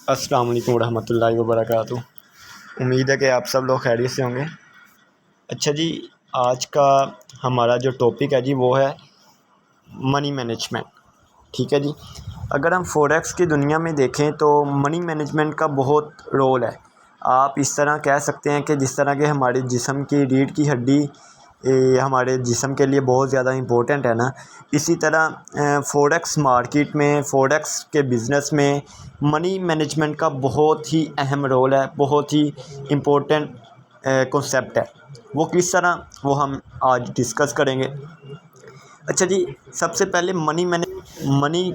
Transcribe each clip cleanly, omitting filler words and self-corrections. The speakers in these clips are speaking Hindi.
अस्सलाम वालेकुम रहमतुल्लाहि व बरकातुहू। उम्मीद है कि आप सब लोग खैरियत से होंगे। अच्छा जी, आज का हमारा जो टॉपिक है जी वो है मनी मैनेजमेंट। ठीक है जी, अगर हम फ़ॉरेक्स की दुनिया में देखें तो मनी मैनेजमेंट का बहुत रोल है। आप इस तरह कह सकते हैं कि जिस तरह के हमारे जिस्म की रीढ़ की हड्डी हमारे जिस्म के लिए बहुत ज़्यादा इम्पोर्टेंट है ना, इसी तरह फ़ॉरेक्स मार्केट में, फ़ॉरेक्स के बिज़नेस में मनी मैनेजमेंट का बहुत ही अहम रोल है, बहुत ही इम्पोर्टेंट कॉन्सेप्ट है। वो किस तरह, वो हम आज डिस्कस करेंगे। अच्छा जी, सबसे पहले मनी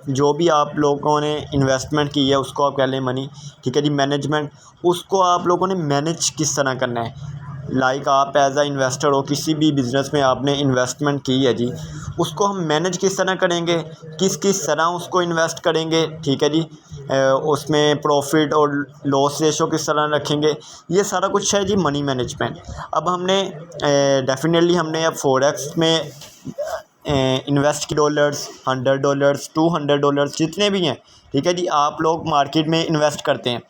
जो भी आप लोगों ने इन्वेस्टमेंट की है उसको आप कह लें मनी। ठीक है जी, मैनेजमेंट, उसको आप लोगों ने मैनेज किस तरह करना है। लाइक आप एज आ इन्वेस्टर हो, किसी भी बिज़नेस में आपने इन्वेस्टमेंट की है जी, उसको हम मैनेज किस तरह करेंगे, किस किस तरह उसको इन्वेस्ट करेंगे। ठीक है जी, उसमें प्रॉफिट और लॉस रेशो किस तरह रखेंगे, ये सारा कुछ है जी मनी मैनेजमेंट। अब हमने डेफिनेटली हमने अब फ़ॉरेक्स में इन्वेस्ट की डॉलर्स, $100, $200 जितने भी हैं, ठीक है जी, आप लोग मार्केट में इन्वेस्ट करते हैं।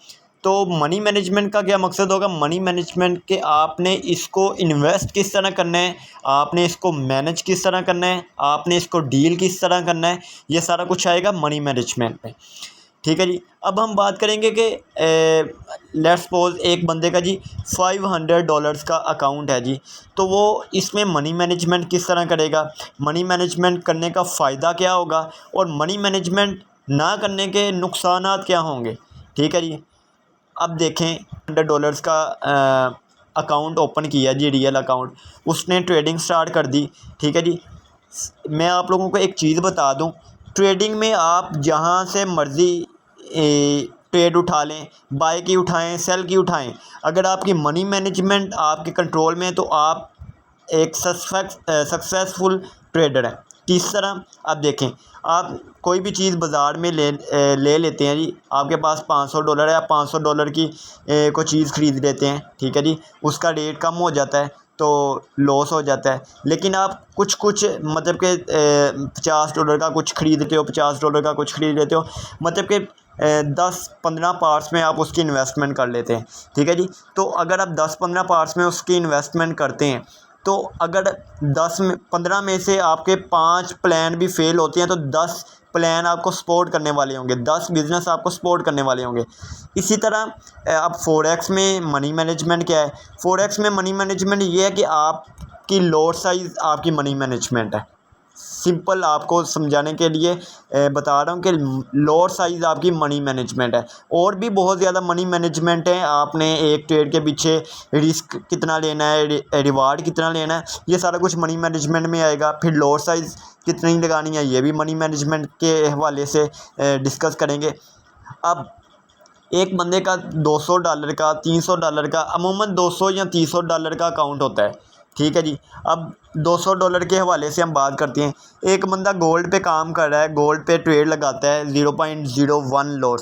तो मनी मैनेजमेंट का क्या मकसद होगा, मनी मैनेजमेंट के आपने इसको इन्वेस्ट किस तरह करना है, आपने इसको मैनेज किस तरह करना है, आपने इसको डील किस तरह करना है, ये सारा कुछ आएगा मनी मैनेजमेंट में। ठीक है जी, अब हम बात करेंगे कि लेट्स सपोज एक बंदे का जी $500 का अकाउंट है जी, तो वो इसमें मनी मैनेजमेंट किस तरह करेगा, मनी मैनेजमेंट करने का फ़ायदा क्या होगा और मनी मैनेजमेंट ना करने के नुकसानात क्या होंगे। ठीक है जी, अब देखें $100 का अकाउंट ओपन किया जी, रियल अकाउंट, उसने ट्रेडिंग स्टार्ट कर दी। ठीक है जी, मैं आप लोगों को एक चीज़ बता दूं, ट्रेडिंग में आप जहां से मर्ज़ी ट्रेड उठा लें, बाय की उठाएं, सेल की उठाएं, अगर आपकी मनी मैनेजमेंट आपके कंट्रोल में है तो आप एक सक्सेसफुल ट्रेडर हैं। किस तरह, आप देखें, आप कोई भी चीज़ बाज़ार में ले लेते हैं जी, आपके पास $500 है, आप $500 की कोई चीज़ ख़रीद लेते हैं। ठीक है जी, उसका रेट कम हो जाता है तो लॉस हो जाता है। लेकिन आप कुछ कुछ मतलब कि $50 का कुछ ख़रीदते हो, $50 का कुछ ख़रीद लेते हो, मतलब कि 10-15 पार्ट्स में आप उसकी इन्वेस्टमेंट कर लेते हैं। ठीक है जी, तो अगर आप 10-15 पार्ट्स में उसकी इन्वेस्टमेंट करते हैं तो अगर 15 में से आपके 5 प्लान भी फेल होते हैं तो 10 प्लान आपको सपोर्ट करने वाले होंगे, 10 बिज़नेस आपको सपोर्ट करने वाले होंगे। इसी तरह अब फ़ॉरेक्स में मनी मैनेजमेंट क्या है, फ़ॉरेक्स में मनी मैनेजमेंट ये है कि आपकी लॉट साइज़ आपकी मनी मैनेजमेंट है। सिंपल आपको समझाने के लिए बता रहा हूँ कि लॉट साइज़ आपकी मनी मैनेजमेंट है। और भी बहुत ज़्यादा मनी मैनेजमेंट है, आपने एक ट्रेड के पीछे रिस्क कितना लेना है, रिवार्ड कितना लेना है, ये सारा कुछ मनी मैनेजमेंट में आएगा। फिर लॉट साइज़ कितनी लगानी है, ये भी मनी मैनेजमेंट के हवाले से डिस्कस करेंगे। अब एक बंदे का $200 का, $300 का, अमूमन 200 या $300 का अकाउंट होता है। ठीक है जी, अब $200 के हवाले से हम बात करते हैं। एक बंदा गोल्ड पे काम कर रहा है, गोल्ड पे ट्रेड लगाता है, 0.01 लॉट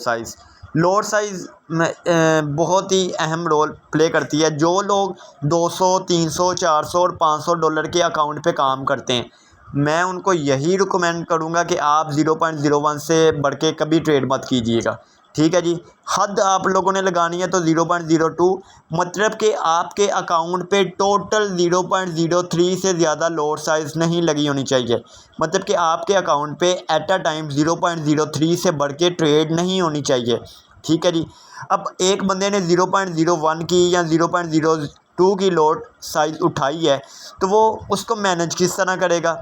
साइज़ में बहुत ही अहम रोल प्ले करती है। जो लोग 200, 300, 400 और $500 के अकाउंट पे काम करते हैं, मैं उनको यही रिकमेंड करूँगा कि आप 0.01 से बढ़ के कभी ट्रेड मत कीजिएगा। ठीक है जी, हद आप लोगों ने लगानी है तो 0.02, मतलब कि आपके अकाउंट पे टोटल 0.03 से ज़्यादा लॉट साइज़ नहीं लगी होनी चाहिए। मतलब कि आपके अकाउंट पे एट अ टाइम 0.03 से बढ़ के ट्रेड नहीं होनी चाहिए। ठीक है जी, अब एक बंदे ने 0.01 की या 0.02 की लॉट साइज़ उठाई है तो वो उसको मैनेज किस तरह करेगा।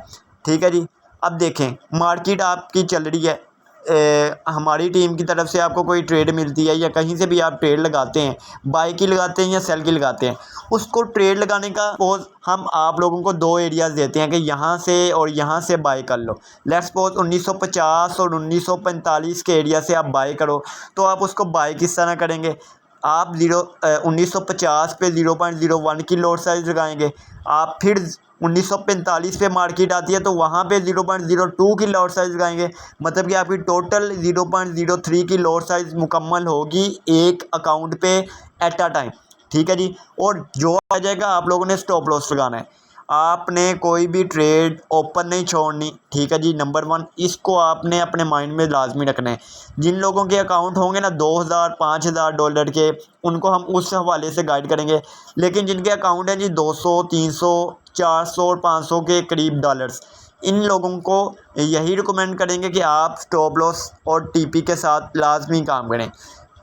ठीक है जी, अब देखें, मार्केट आपकी चल रही है, हमारी टीम की तरफ से आपको कोई ट्रेड मिलती है या कहीं से भी आप ट्रेड लगाते हैं, बाय की लगाते हैं या सेल की लगाते हैं, उसको ट्रेड लगाने का सपोज हम आप लोगों को 2 एरियाज़ देते हैं कि यहाँ से और यहाँ से बाय कर लो। लेट्स सपोज 1950 और 1945 के एरिया से आप बाय करो, तो आप उसको बाय किस तरह करेंगे, आप 1950 पे 0.01 की लॉट साइज़ लगाएंगे। आप फिर 1945 पे मार्केट आती है तो वहाँ पे 0.02 की लॉट साइज़ लगाएंगे, मतलब कि आपकी टोटल 0.03 की लॉट साइज़ मुकम्मल होगी एक अकाउंट पे एट अ टाइम। ठीक है जी, और जो आ जाएगा आप लोगों ने स्टॉप लॉस लगाना है। आपने कोई भी ट्रेड ओपन नहीं छोड़नी, ठीक है जी। नंबर 1 इसको आपने अपने माइंड में लाजमी रखना है। जिन लोगों के अकाउंट होंगे ना 2000 5000 डॉलर के, उनको हम उस हवाले से गाइड करेंगे। लेकिन जिनके अकाउंट हैं जी 200 300 400 और 500 के करीब डॉलर्स, इन लोगों को यही रिकमेंड करेंगे कि आप स्टॉप लॉस और टीपी के साथ लाजमी काम करें।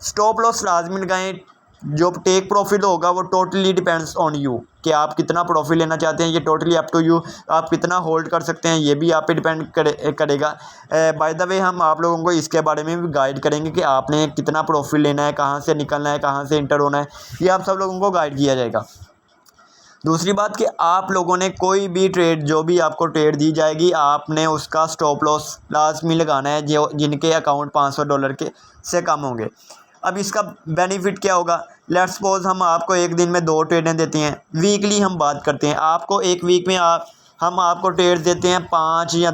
स्टॉप लॉस लाजमी लगाएं। जो टेक प्रॉफिट होगा वो टोटली डिपेंड्स ऑन यू, कि आप कितना प्रॉफिट लेना चाहते हैं, ये टोटली अप टू यू। आप कितना होल्ड कर सकते हैं ये भी आप पे डिपेंड करेगा। बाय द वे हम आप लोगों को इसके बारे में भी गाइड करेंगे कि आपने कितना प्रॉफिट लेना है, कहाँ से निकलना है, कहाँ से इंटर होना है, ये आप सब लोगों को गाइड किया जाएगा। दूसरी बात कि आप लोगों ने कोई भी ट्रेड, जो भी आपको ट्रेड दी जाएगी, आपने उसका स्टॉप लॉस लाजमी लगाना है जो जिनके अकाउंट 500 डॉलर के से कम होंगे। अब इसका बेनिफिट क्या होगा? लेट्स सपोज हम आपको एक दिन में 2 ट्रेडें देते हैं। वीकली हम बात करते हैं, आपको एक वीक में हम आपको ट्रेड देते हैं 5 या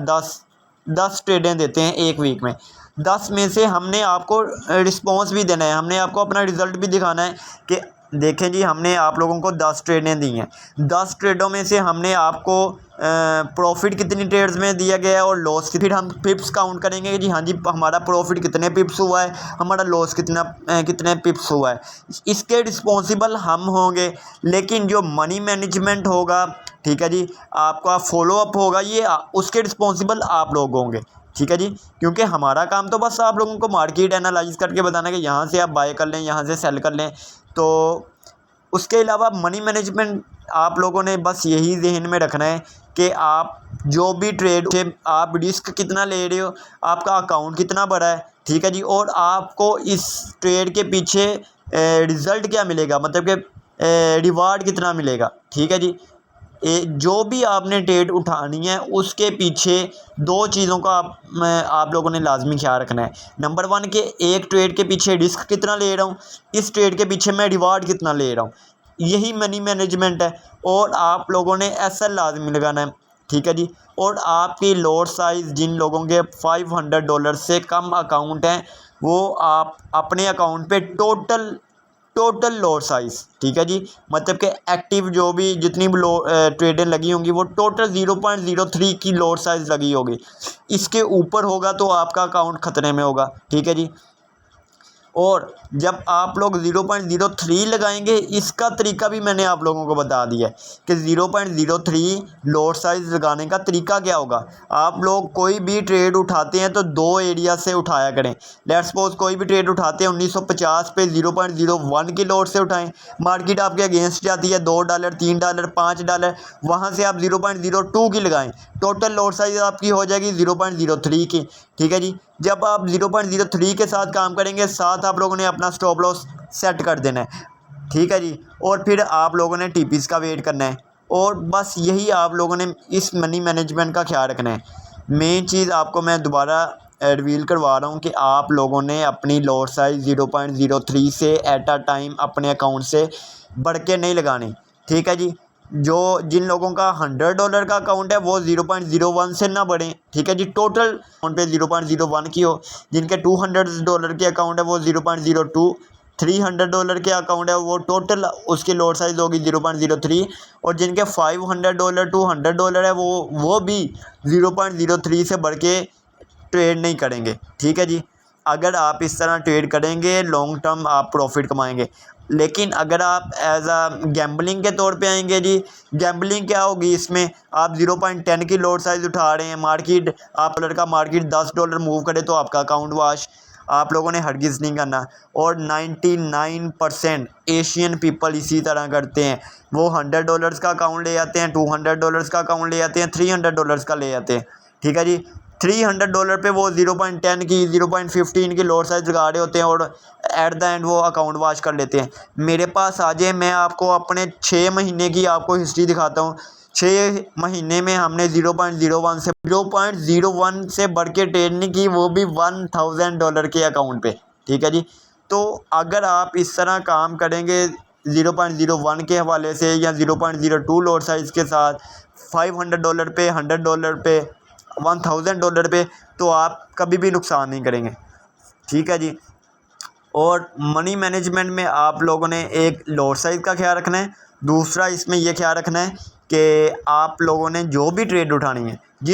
10 ट्रेडें देते हैं एक वीक में। 10 में से हमने आपको रिस्पॉन्स भी देना है, हमने आपको अपना रिज़ल्ट भी दिखाना है कि देखें जी हमने आप लोगों को 10 ट्रेडें दी हैं। 10 ट्रेडों में से हमने आपको प्रॉफिट कितनी ट्रेड्स में दिया गया है और लॉस की, फिर हम पिप्स काउंट करेंगे कि जी हाँ जी हमारा प्रॉफिट कितने पिप्स हुआ है, हमारा लॉस कितने पिप्स हुआ है। इसके रिस्पॉन्सिबल हम होंगे। लेकिन जो मनी मैनेजमेंट होगा, ठीक है जी, आपका फॉलो अप होगा, ये उसके रिस्पॉन्सिबल आप लोग होंगे, ठीक है जी। क्योंकि हमारा काम तो बस आप लोगों को मार्केट एनालाइज करके बताना कि यहाँ से आप बाय कर लें, यहाँ से सेल कर लें। तो उसके अलावा मनी मैनेजमेंट आप लोगों ने बस यही जहन में रखना है कि आप जो भी ट्रेड से आप रिस्क कितना ले रहे हो, आपका अकाउंट कितना बड़ा है, ठीक है जी, और आपको इस ट्रेड के पीछे रिज़ल्ट क्या मिलेगा, मतलब कि रिवार्ड कितना मिलेगा, ठीक है जी। जो भी आपने ट्रेड उठानी है उसके पीछे 2 चीज़ों का आप लोगों ने लाजमी ख्याल रखना है। नंबर 1 कि एक ट्रेड के पीछे रिस्क कितना ले रहा हूँ, इस ट्रेड के पीछे मैं रिवार्ड कितना ले रहा हूँ, यही मनी मैनेजमेंट है। और आप लोगों ने एसएल लाजमी लगाना है, ठीक है जी। और आपकी लॉट साइज़, जिन लोगों के 500 डॉलर से कम अकाउंट हैं, वो आप अपने अकाउंट पे टोटल लॉट साइज़, ठीक है जी, मतलब कि एक्टिव जो भी जितनी भी ट्रेडें लगी होंगी वो टोटल 0.03 की लॉट साइज़ लगी होगी। इसके ऊपर होगा तो आपका अकाउंट ख़तरे में होगा, ठीक है जी। और जब आप लोग 0.03 लगाएंगे, इसका तरीका भी मैंने आप लोगों को बता दिया है कि 0.03 लॉट साइज़ लगाने का तरीका क्या होगा। आप लोग कोई भी ट्रेड उठाते हैं तो 2 एरिया से उठाया करें। लेट्स सपोज कोई भी ट्रेड उठाते हैं 1950 पे 0.01 की लॉट से उठाएं। मार्केट आपके अगेंस्ट जाती है $2 $3 $5, वहाँ से आप 0.02 की लगाएं। टोटल लॉट साइज़ आपकी हो जाएगी 0.03 की, ठीक है जी। जब आप 0.03 के साथ काम करेंगे, साथ आप लोगों ने अपना स्टॉप लॉस सेट कर देना है, ठीक है जी। और फिर आप लोगों ने टीपीस का वेट करना है। और बस यही आप लोगों ने इस मनी मैनेजमेंट का ख्याल रखना है। मेन चीज़ आपको मैं दोबारा रिवील करवा रहा हूँ कि आप लोगों ने अपनी लॉट साइज़ 0.03 से एट अ टाइम अपने अकाउंट से बढ़ के नहीं लगानी, ठीक है जी। जिन लोगों का $100 का अकाउंट है वो 0.01 से ना बढ़ें, ठीक है जी। टोटल अकाउंट पे 0.01 की हो। जिनके $200 के अकाउंट है वो 0.02, $300 के अकाउंट है वो टोटल उसकी लॉट साइज़ होगी 0.03। और जिनके $500 $200 है वो भी 0.03 से बढ़ के ट्रेड नहीं करेंगे, ठीक है जी। अगर आप इस तरह ट्रेड करेंगे, लॉन्ग टर्म आप प्रॉफिट कमाएंगे। लेकिन अगर आप एज अ गैम्बलिंग के तौर पे आएंगे जी, गैम्बलिंग क्या होगी इसमें, आप 0.10 की लॉट साइज़ उठा रहे हैं, मार्केट आप लड़का मार्केट $10 मूव करे तो आपका अकाउंट वाश, आप लोगों ने हरगिज़ नहीं करना। और 99% एशियन पीपल इसी तरह करते हैं। वो $100 का अकाउंट ले आते हैं, $200 का अकाउंट ले आते हैं, $300 का ले आते हैं, ठीक है जी। $300 पे वो 0.10 की 0.15 की लॉट साइज़ लगा रहे होते हैं और एट द एंड वो अकाउंट वॉश कर लेते हैं। मेरे पास आ जाए, मैं आपको अपने 6 महीने की आपको हिस्ट्री दिखाता हूँ। 6 महीने में हमने 0.01 से बढ़ के ट्रेड नहीं की, वो भी $1000 के अकाउंट पे, ठीक है जी। तो अगर आप इस तरह काम करेंगे 0.01 के हवाले से या 0.02 लॉट साइज़ के साथ, $500 पे, $100 पे, $1000 पे, तो आप कभी भी नुकसान नहीं करेंगे, ठीक है जी। और मनी मैनेजमेंट में आप लोगों ने एक लॉट साइज़ का ख्याल रखना है। दूसरा इसमें यह ख्याल रखना है कि आप लोगों ने जो भी ट्रेड उठानी है